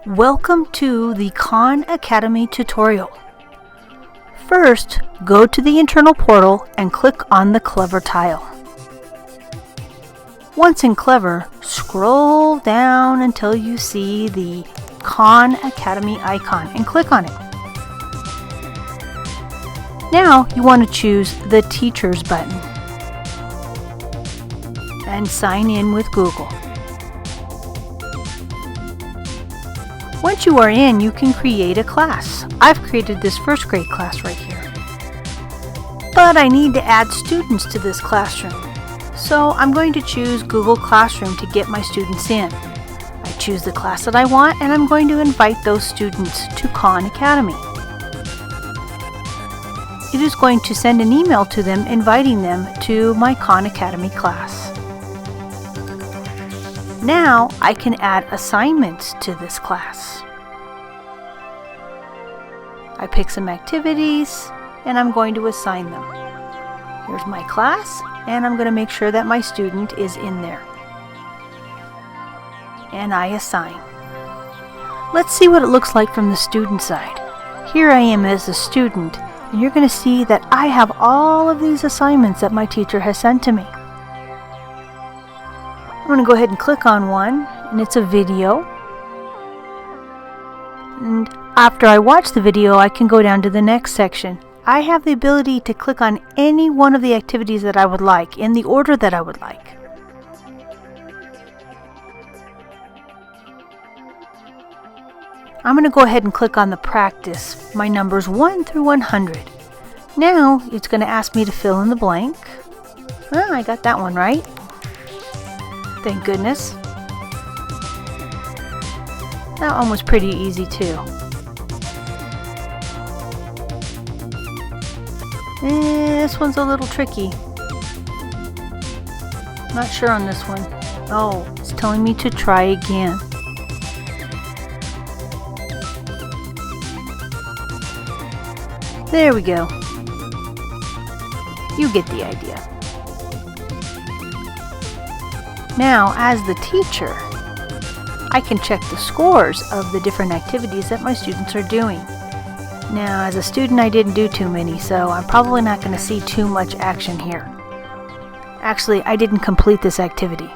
Welcome to the Khan Academy tutorial. First, go to the internal portal and click on the Clever tile. Once in Clever, scroll down until you see the Khan Academy icon and click on it. Now you want to choose the Teachers button and sign in with Google. Once you are in, you can create a class. I've created this first grade class right here. But I need to add students to this classroom. So I'm going to choose Google Classroom to get my students in. I choose the class that I want and I'm going to invite those students to Khan Academy. It is going to send an email to them inviting them to my Khan Academy class. Now I can add assignments to this class. I pick some activities and I'm going to assign them. Here's my class and I'm going to make sure that my student is in there. And I assign. Let's see what it looks like from the student side. Here I am as a student and you're going to see that I have all of these assignments that my teacher has sent to me. I'm going to go ahead and click on one, and it's a video. And after I watch the video, I can go down to the next section. I have the ability to click on any one of the activities that I would like, in the order that I would like. I'm going to go ahead and click on the practice, my numbers 1 through 100. Now, it's going to ask me to fill in the blank. I got that one right. Thank goodness. That one was pretty easy too. This one's a little tricky. Not sure on this one. Oh, it's telling me to try again. There we go. You get the idea. Now, as the teacher, I can check the scores of the different activities that my students are doing. Now, as a student, I didn't do too many, so I'm probably not going to see too much action here. Actually, I didn't complete this activity.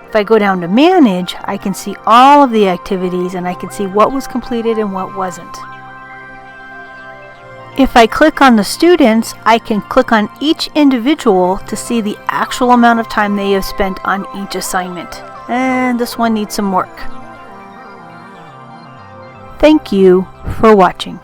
If I go down to Manage, I can see all of the activities and I can see what was completed and what wasn't. If I click on the students, I can click on each individual to see the actual amount of time they have spent on each assignment. And this one needs some work. Thank you for watching.